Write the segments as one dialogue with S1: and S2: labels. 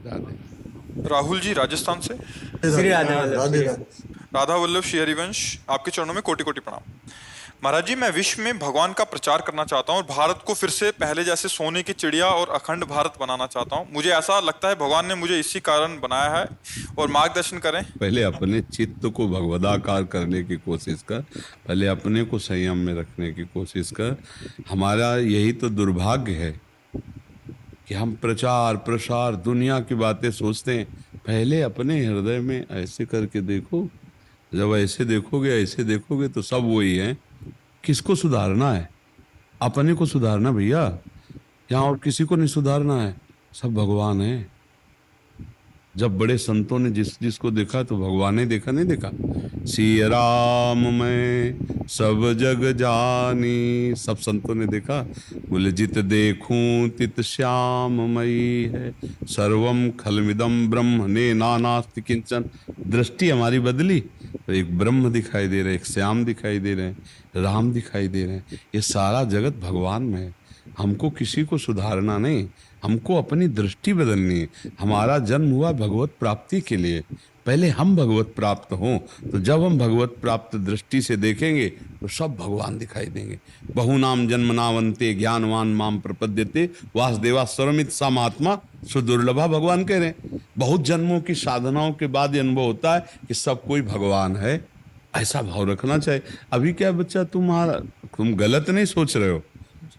S1: राधे।
S2: राहुल जी राजस्थान से।
S3: श्री राधे वल्लभ
S4: राधे
S3: श्री
S4: राधे।
S2: राधा वल्लभ श्री हरिवंश, आपके चरणों में कोटि कोटि प्रणाम। महाराज जी, मैं विश्व में भगवान का प्रचार करना चाहता हूँ और भारत को फिर से पहले जैसे सोने की चिड़िया और अखंड भारत बनाना चाहता हूँ। मुझे ऐसा लगता है भगवान ने मुझे इसी कारण बनाया है, और मार्गदर्शन करें।
S1: पहले अपने चित्त को भगवदाकार करने की कोशिश कर, पहले अपने को संयम में रखने की कोशिश कर। हमारा यही तो दुर्भाग्य है कि हम प्रचार प्रसार दुनिया की बातें सोचते हैं। पहले अपने हृदय में ऐसे करके देखो। जब ऐसे देखोगे तो सब वही है। किसको सुधारना है? अपने को सुधारना भैया, यहाँ और किसी को नहीं सुधारना है। सब भगवान है। जब बड़े संतों ने जिस जिसको देखा तो भगवान ने देखा, नहीं देखा? सिया राम मैं सब जग जानी, सब संतों ने देखा। बोले जित देखूं तित श्याम मई है, सर्वम खलमिदम ब्रह्म ने नानास्ति किंचन। दृष्टि हमारी बदली तो एक ब्रह्म दिखाई दे रहे, एक श्याम दिखाई दे रहे हैं, राम दिखाई दे रहे हैं। ये सारा जगत भगवान में है। हमको किसी को सुधारना नहीं, हमको अपनी दृष्टि बदलनी है। हमारा जन्म हुआ भगवत प्राप्ति के लिए। पहले हम भगवत प्राप्त हों, तो जब हम भगवत प्राप्त दृष्टि से देखेंगे तो सब भगवान दिखाई देंगे। बहुनाम जन्मनावंते ज्ञानवान माम प्रपद्यते वासुदेवा स्वरमित सा महात्मा सुदुर्लभा। भगवान कह रहे हैं बहुत जन्मों की साधनाओं के बाद ये अनुभव होता है कि सब कोई भगवान है। ऐसा भाव रखना चाहिए। अभी क्या बच्चा, तुम गलत नहीं सोच रहे हो,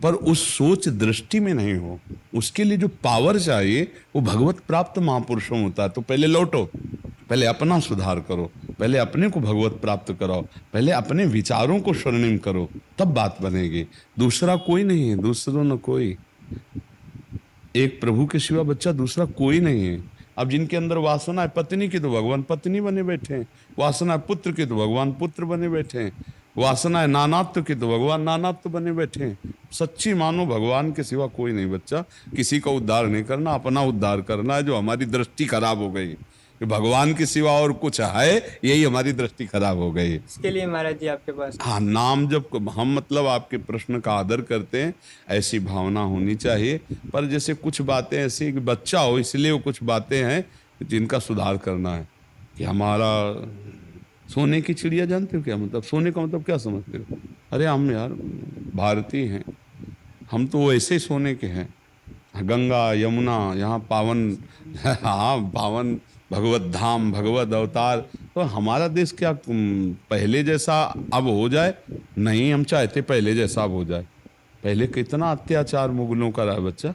S1: पर उस सोच दृष्टि में नहीं हो। उसके लिए जो पावर चाहिए वो भगवत प्राप्त महापुरुषों होता है। तो पहले लौटो, पहले अपना सुधार करो, पहले अपने को भगवत प्राप्त कराओ, पहले अपने विचारों को स्वर्णिम करो, तब बात बनेगी। दूसरा कोई नहीं है, दूसरों न कोई। एक प्रभु के सिवा बच्चा दूसरा कोई नहीं है। अब जिनके अंदर वासना है पत्नी की तो भगवान पत्नी बने बैठे हैं, वासना है पुत्र की तो भगवान पुत्र बने बैठे हैं, वासना है नानात्व की तो भगवान नानात्व बने बैठे हैं। सच्ची मानो भगवान के सिवा कोई नहीं बच्चा। किसी का उद्धार नहीं करना, अपना उद्धार करना है। जो हमारी दृष्टि खराब हो गई कि भगवान के सिवा और कुछ है, यही हमारी दृष्टि खराब हो गई।
S3: इसके लिए महाराज जी आपके पास
S1: हाँ, नाम जब हम मतलब आपके प्रश्न का आदर करते हैं, ऐसी भावना होनी चाहिए। पर जैसे कुछ बातें ऐसी कि बच्चा हो इसलिए वो कुछ बातें हैं जिनका सुधार करना है। कि हमारा सोने की चिड़िया जानते हो क्या मतलब? सोने का मतलब क्या समझते हो? अरे हम यार भारतीय हैं, हम तो वैसे ही सोने के हैं। गंगा यमुना यहाँ पावन हाँ पावन भगवत धाम भगवत अवतार। तो हमारा देश क्या पहले जैसा अब हो जाए? नहीं, हम चाहते पहले जैसा अब हो जाए। पहले कितना अत्याचार मुगलों का रहा है बच्चा,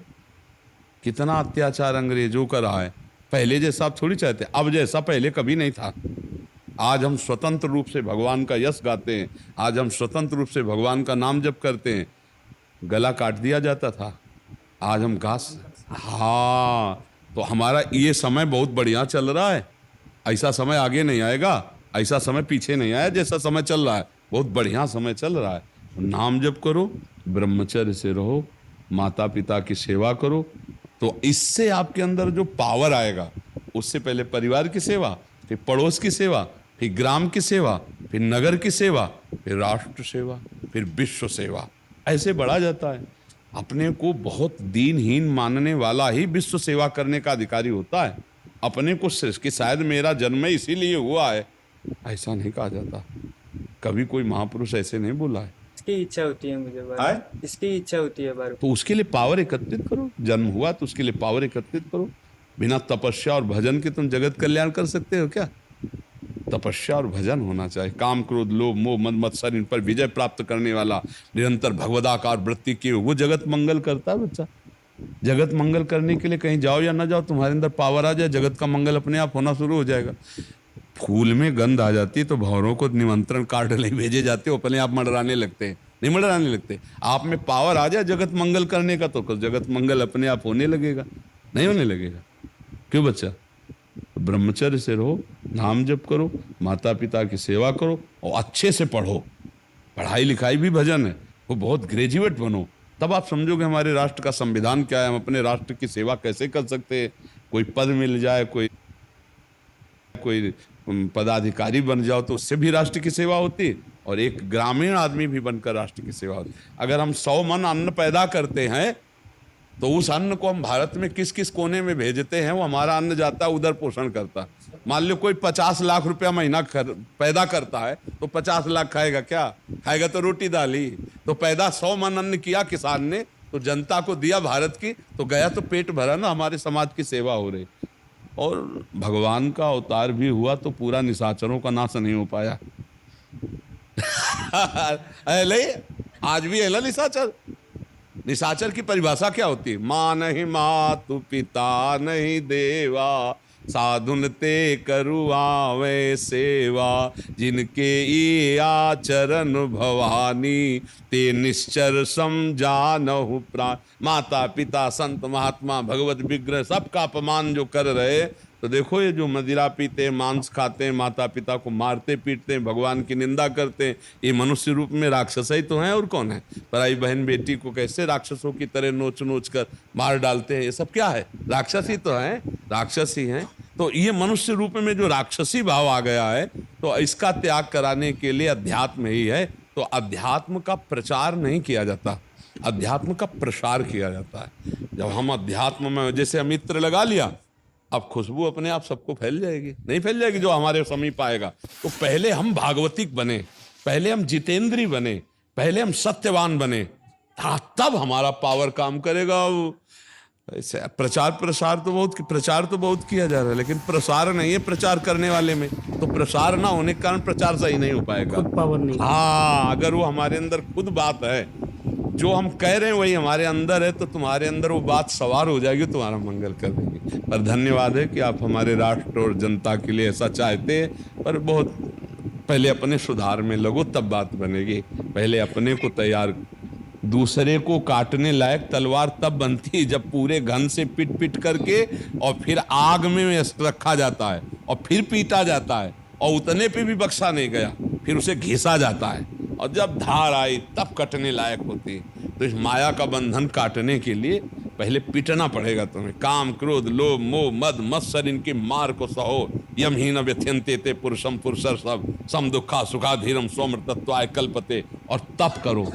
S1: कितना अत्याचार अंग्रेजों का रहा है। पहले जैसा आप थोड़ी चाहते, अब जैसा पहले कभी नहीं था। आज हम स्वतंत्र रूप से भगवान का यश गाते हैं, आज हम स्वतंत्र रूप से भगवान का नाम जप करते हैं। गला काट दिया जाता था, आज हम घास। हाँ, तो हमारा ये समय बहुत बढ़िया चल रहा है। ऐसा समय आगे नहीं आएगा, ऐसा समय पीछे नहीं आया। जैसा समय चल रहा है बहुत बढ़िया समय चल रहा है। नाम जप करो, ब्रह्मचर्य से रहो, माता पिता की सेवा करो, तो इससे आपके अंदर जो पावर आएगा, उससे पहले परिवार की सेवा, फिर पड़ोस की सेवा, फिर ग्राम की सेवा, फिर नगर की सेवा, फिर राष्ट्र सेवा, फिर विश्व सेवा, ऐसे बढ़ा जाता है। अपने को बहुत दीनहीन मानने वाला ही विश्व सेवा करने का अधिकारी होता है। अपने को कि शायद मेरा जन्म इसीलिए हुआ है, ऐसा नहीं कहा जाता। कभी कोई महापुरुष ऐसे नहीं बोला है।
S3: इसकी इच्छा होती है मुझे बार, इसकी इच्छा होती है बार।
S1: तो उसके लिए पावर एकत्रित करो। जन्म हुआ तो उसके लिए पावर एकत्रित करो। बिना तपस्या और भजन के तुम जगत कल्याण कर सकते हो क्या? तपस्या और भजन होना चाहिए। काम क्रोध लोभ मोह मद मत्सर इन पर विजय प्राप्त करने वाला निरंतर भगवदाकार वृत्ति की वो जगत मंगल करता है बच्चा। जगत मंगल करने के लिए कहीं जाओ या ना जाओ, तुम्हारे अंदर पावर आ जाए, जगत का मंगल अपने आप होना शुरू हो जाएगा। फूल में गंध आ जाती है तो भंवरों को निमंत्रण कार्ड नहीं भेजे जाते, अपने आप मंडराने लगते हैं। नहीं मंडराने लगते, आप में पावर आ जाए जगत मंगल करने का तो जगत मंगल अपने आप होने लगेगा। नहीं होने लगेगा। क्यों बच्चा? ब्रह्मचर्य से रहो, नाम जप करो, माता पिता की सेवा करो और अच्छे से पढ़ो। पढ़ाई लिखाई भी भजन है, वो बहुत ग्रेजुएट बनो, तब आप समझोगे हमारे राष्ट्र का संविधान क्या है, हम अपने राष्ट्र की सेवा कैसे कर सकते हैं। कोई पद मिल जाए, कोई पदाधिकारी बन जाओ तो उससे भी राष्ट्र की सेवा होती है, और एक ग्रामीण आदमी भी बनकर राष्ट्र की सेवा होती है। अगर हम 100 मन अन्न पैदा करते हैं तो उस अन्न को हम भारत में किस किस कोने में भेजते हैं, वो हमारा अन्न जाता है उधर पोषण करता है। मान लो कोई 50 लाख रुपया महीना पैदा करता है तो 50 लाख खाएगा क्या? खाएगा तो रोटी दाल ही। तो पैदा 100 मन अन्न किया किसान ने, तो जनता को दिया भारत की, तो गया तो पेट भरा ना, हमारे समाज की सेवा हो रही। और भगवान का अवतार भी हुआ तो पूरा निशाचरों का नाश नहीं हो पाया। आज भी है ना निशाचर। निशाचर की परिभाषा क्या होती है? माँ नहीं मातु पिता नहीं देवा, साधुन ते करुआवे सेवा, जिनके ये आचरण भवानी, ते निश्चर समझानहु प्राण। माता पिता संत महात्मा भगवत विग्रह सबका अपमान जो कर रहे, तो देखो ये जो मदिरा पीते हैं, मांस खाते हैं, माता पिता को मारते पीटते हैं, भगवान की निंदा करते हैं, ये मनुष्य रूप में राक्षस ही तो हैं, और कौन है? पराई बहन बेटी को कैसे राक्षसों की तरह नोच नोच कर मार डालते हैं। ये सब क्या है? राक्षस ही तो हैं, राक्षस ही हैं। तो ये मनुष्य रूप में जो राक्षसी भाव आ गया है, तो इसका त्याग कराने के लिए अध्यात्म ही है। तो अध्यात्म का प्रचार नहीं किया जाता, अध्यात्म का प्रसार किया जाता है। जब हम अध्यात्म में जैसे हम इत्र लगा लिया, अब खुशबू अपने आप सबको फैल जाएगी? नहीं फैल जाएगी जो हमारे समीप आएगा। तो पहले हम भागवतिक बने, पहले हम जितेंद्री बने, पहले हम सत्यवान बने, तब हमारा पावर काम करेगा। ऐसे प्रचार प्रसार तो बहुत किया जा रहा है, लेकिन प्रसार नहीं है प्रचार करने वाले में। तो प्रसार ना होने के कारण प्रचार सही नहीं हो पाएगा,
S4: पावर नहीं।
S1: हाँ, अगर वो हमारे अंदर खुद बात है, जो हम कह रहे हैं वही हमारे अंदर है, तो तुम्हारे अंदर वो बात सवार हो जाएगी, तुम्हारा मंगल कर देगी। पर धन्यवाद है कि आप हमारे राष्ट्र और जनता के लिए ऐसा चाहते हैं। पर बहुत पहले अपने सुधार में लगो, तब बात बनेगी। पहले अपने को तैयार। दूसरे को काटने लायक तलवार तब बनती है जब पूरे घन से पिट पिट करके और फिर आग में रखा जाता है और फिर पीटा जाता है, और उतने पे भी बख्शा नहीं गया, फिर उसे घिसा जाता है, और जब धार आई तब कटने लायक होती है। तो इस माया का बंधन काटने के लिए पहले पिटना पड़ेगा तुम्हें। काम क्रोध लोभ मोह मद मत्सर इनकी मार को सहो, यमहीन व्यथ्यन्ते ते पुरुषम पुरुषर सब सम दुखा सुखाधीरम सोमृतत्वाय कल्पते। और तप करो।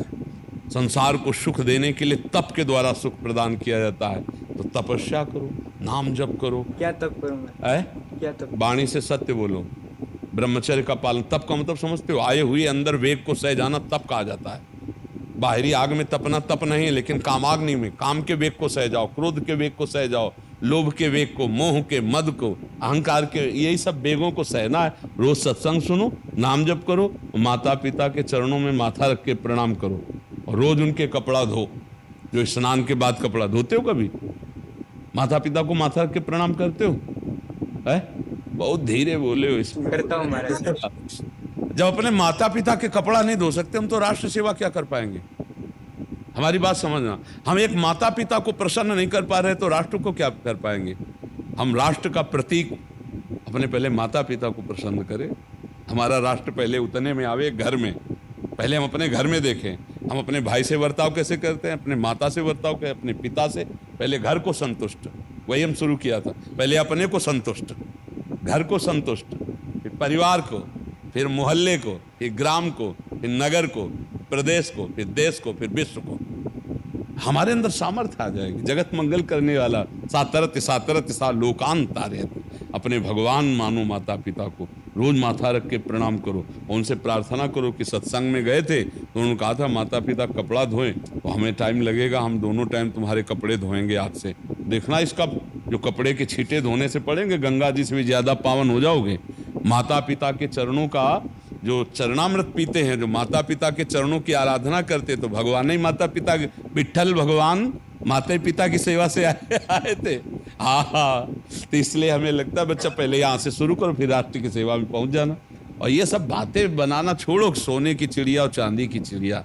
S1: संसार को सुख देने के लिए तप के द्वारा सुख प्रदान किया जाता है। तो तपस्या करो, नाम जप करो।
S3: क्या तप करूं मैं? क्या तप?
S1: वाणी से सत्य बोलो, ब्रह्मचर्य का पालन। तप का मतलब समझते हो? आए हुए अंदर वेग को सह जाना तप कहा जाता है। बाहरी आग में तपना तप नहीं है, लेकिन कामाग्नि में काम के वेग को सह जाओ, क्रोध के वेग को सह जाओ, लोभ के वेग को, मोह के, मद को, अहंकार के, यही सब वेगों को सहना है। रोज सत्संग सुनो, नाम जप करो, माता पिता के चरणों में माथा रख के प्रणाम करो, और रोज उनके कपड़ा धो। जो स्नान के बाद कपड़ा धोते हो, कभी माता पिता को माथा रख के प्रणाम करते हो? है? बहुत धीरे बोले हो इसमें।
S3: करता हूँ महाराज।
S1: जब अपने माता पिता के कपड़ा नहीं धो सकते हम, तो राष्ट्र सेवा क्या कर पाएंगे? हमारी बात समझना। हम एक माता पिता को प्रसन्न नहीं कर पा रहे तो राष्ट्र को क्या कर पाएंगे? हम राष्ट्र का प्रतीक अपने पहले माता पिता को प्रसन्न करें। हमारा राष्ट्र पहले उतने में आवे घर में। पहले हम अपने घर में देखें, हम अपने भाई से बर्ताव कैसे करते हैं, अपने माता से बर्ताव कैसे, अपने पिता से। पहले घर को संतुष्ट, वही हम शुरू किया था। पहले अपने को संतुष्ट, घर को संतुष्ट, फिर परिवार को, फिर मोहल्ले को, फिर ग्राम को, फिर नगर को, प्रदेश को, फिर देश को, फिर विश्व को। हमारे अंदर सामर्थ्य आ जाएगी। जगत मंगल करने वाला सातरत सातरत सा लोकांत तारे। अपने भगवान मानो माता पिता को, रोज माथा रख के प्रणाम करो। उनसे प्रार्थना करो कि सत्संग में गए थे तो उन्होंने कहा था माता पिता कपड़ा धोएं, तो हमें टाइम लगेगा, हम दोनों टाइम तुम्हारे कपड़े धोएंगे आज से। देखना इसका जो कपड़े के छींटे धोने से पड़ेंगे, गंगा जी से भी ज्यादा पावन हो जाओगे। माता पिता के चरणों का जो चरणामृत पीते हैं, जो माता पिता के चरणों की आराधना करते, तो भगवान ही माता पिता, विठ्ठल भगवान माता पिता की सेवा से आए थे। हाँ, तो इसलिए हमें लगता है बच्चा पहले यहाँ से शुरू करो, फिर राष्ट्र की सेवा में पहुंच जाना। और ये सब बातें बनाना छोड़ो, सोने की चिड़िया और चांदी की चिड़िया।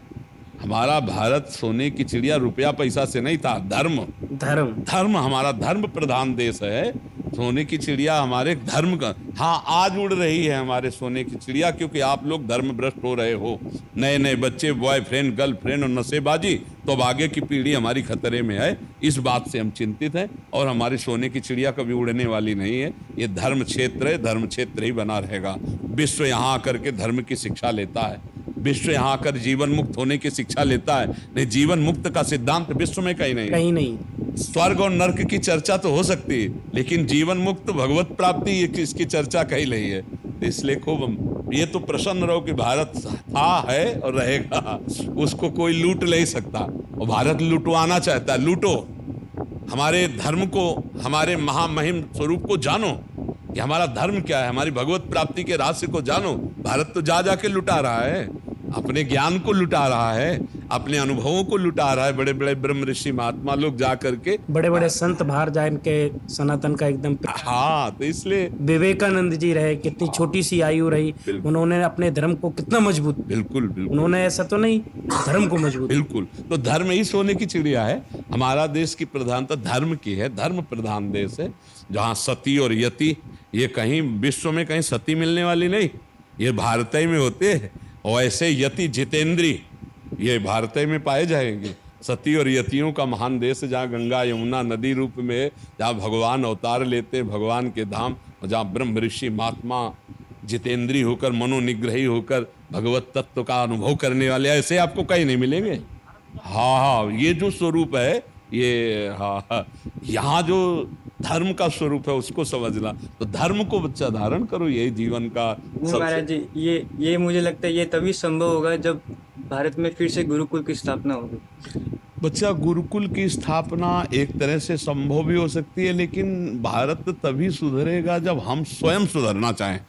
S1: हमारा भारत सोने की चिड़िया रुपया पैसा से नहीं था, धर्म हमारा धर्म प्रधान देश है। सोने की चिड़िया हमारे धर्म का। हाँ, आज उड़ रही है हमारे सोने की चिड़िया, क्योंकि आप लोग धर्म भ्रष्ट हो रहे हो। नए नए बच्चे, बॉयफ्रेंड गर्लफ्रेंड और नशेबाजी, तो अब आगे की पीढ़ी हमारी खतरे में है। इस बात से हम चिंतित हैं। और हमारी सोने की चिड़िया कभी उड़ने वाली नहीं है। ये धर्म क्षेत्र है, धर्म क्षेत्र ही बना रहेगा। विश्व यहाँ आकर के धर्म की शिक्षा लेता है, विश्व यहाँ आकर जीवन मुक्त होने की शिक्षा लेता है। नहीं, जीवन मुक्त का सिद्धांत विश्व में कहीं नहीं। स्वर्ग और नर्क की चर्चा तो हो सकती है, लेकिन जीवन मुक्त भगवत प्राप्ति इसकी चर्चा कहीं नहीं है। तो इसलिए खूब ये तो प्रसन्न रहो कि भारत था, है और रहेगा, उसको कोई लूट नहीं सकता। और भारत लुटवाना चाहता है, लूटो। हमारे धर्म को, हमारे महामहिम स्वरूप को जानो कि हमारा धर्म क्या है, हमारी भगवत प्राप्ति के रहस्य को जानो। भारत तो जा जाके लुटा रहा है, अपने ज्ञान को लुटा रहा है, अपने अनुभवों को लुटा रहा है। बड़े बड़े ब्रह्म ऋषि महात्मा लोग जा करके,
S4: बड़े बड़े संत बाहर जा इनके सनातन का एकदम।
S1: हाँ, तो इसलिए
S4: विवेकानंद जी रहे, कितनी छोटी सी आयु रही, उन्होंने अपने धर्म को कितना मजबूत,
S1: बिल्कुल बिल्कुल
S4: उन्होंने ऐसा तो नहीं, धर्म को मजबूत।
S1: बिल्कुल। तो धर्म ही सोने की चिड़िया है। हमारा देश की प्रधानता धर्म की है, धर्म प्रधान देश है, जहाँ सती और यति, ये कहीं विश्व में कहीं सती मिलने वाली नहीं, ये भारत ही में होते हैं। और ऐसे यति जितेंद्री ये भारत ही में पाए जाएंगे। सती और यतियों का महान देश, जहाँ गंगा यमुना नदी रूप में, जहाँ भगवान अवतार लेते हैं, भगवान के धाम, और जहाँ ब्रह्म ऋषि महात्मा जितेंद्री होकर, मनोनिग्रही होकर भगवत तत्व का अनुभव करने वाले, ऐसे आपको कहीं नहीं मिलेंगे। हाँ, ये जो स्वरूप है, ये हाँ, यहाँ जो धर्म का स्वरूप है उसको समझना। तो धर्म को बच्चा धारण करो, यही जीवन का
S3: नहीं महाराज जी, ये मुझे लगता है ये तभी संभव होगा जब भारत में फिर से गुरुकुल की स्थापना होगी।
S1: बच्चा, गुरुकुल की स्थापना एक तरह से संभव भी हो सकती है, लेकिन भारत तभी सुधरेगा जब हम स्वयं सुधरना चाहें।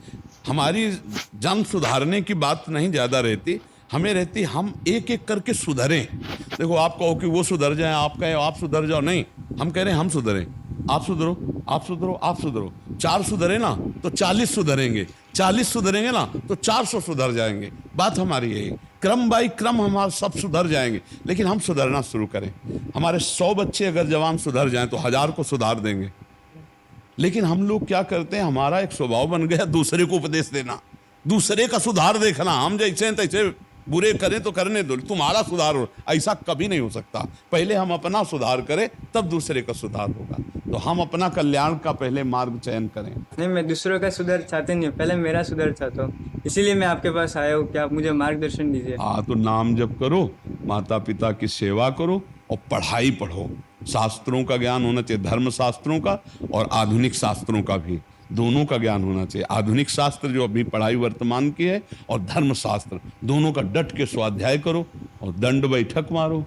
S1: हमारी जन सुधारने की बात नहीं ज़्यादा रहती, हमें रहती हम एक एक करके सुधरें। देखो, आप कहो कि वो सुधर जाए, आप कहे आप सुधर जाओ, नहीं, हम कह रहे हैं हम सुधरें। आप सुधरो, आप सुधरो, आप सुधरो। 4 सुधरे ना तो 40 सुधरेंगे, 40 सुधरेंगे ना तो 400 सुधर जाएंगे। बात हमारी यही, क्रम बाई क्रम हमारा सब सुधर जाएंगे, लेकिन हम सुधरना शुरू करें। हमारे 100 बच्चे अगर जवान सुधर जाएं तो 1000 को सुधार देंगे। लेकिन हम लोग क्या करते हैं, हमारा एक स्वभाव बन गया दूसरे को उपदेश देना, दूसरे का सुधार देखना। हम जैसे हैं तैसे बुरे करें तो करने दो, तुम्हारा सुधार हो, ऐसा कभी नहीं हो सकता। पहले हम अपना सुधार करें, तब दूसरे का सुधार होगा। तो हम अपना कल्याण का पहले मार्ग चयन करें।
S3: नहीं, मैं दूसरों का सुधार चाहते नहीं, पहले मेरा सुधार चाहता हूँ, इसीलिए मैं आपके पास आया हूँ कि आप मुझे मार्गदर्शन दीजिए।
S1: हाँ, तो नाम जप करो, माता पिता की सेवा करो और पढ़ाई पढ़ो। शास्त्रों का ज्ञान होना चाहिए, धर्म शास्त्रों का और आधुनिक शास्त्रों का भी, दोनों का ज्ञान होना चाहिए। आधुनिक शास्त्र जो अभी पढ़ाई वर्तमान की है, और धर्म शास्त्र, दोनों का डट के स्वाध्याय करो और दंड बैठक मारो,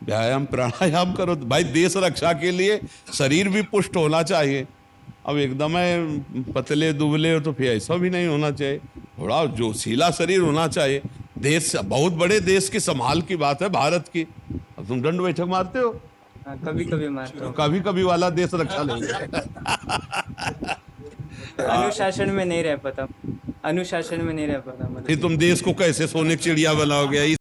S1: व्यायाम प्राणायाम करो। तो भाई, देश रक्षा के लिए शरीर भी पुष्ट होना चाहिए। अब एकदम पतले दुबले हो तो फिर ऐसा भी नहीं होना चाहिए, थोड़ा जोशीला शरीर होना चाहिए। देश, बहुत बड़े देश की संभाल की बात है भारत की। अब तुम दंड बैठक मारते हो?
S3: कभी कभी मारता हूँ।
S1: कभी कभी वाला देश रक्षा लेंगे।
S3: अनुशासन में नहीं रह पाता, अनुशासन में नहीं रह पाता।
S1: फिर तुम देश को कैसे सोने की चिड़िया बनाओगे?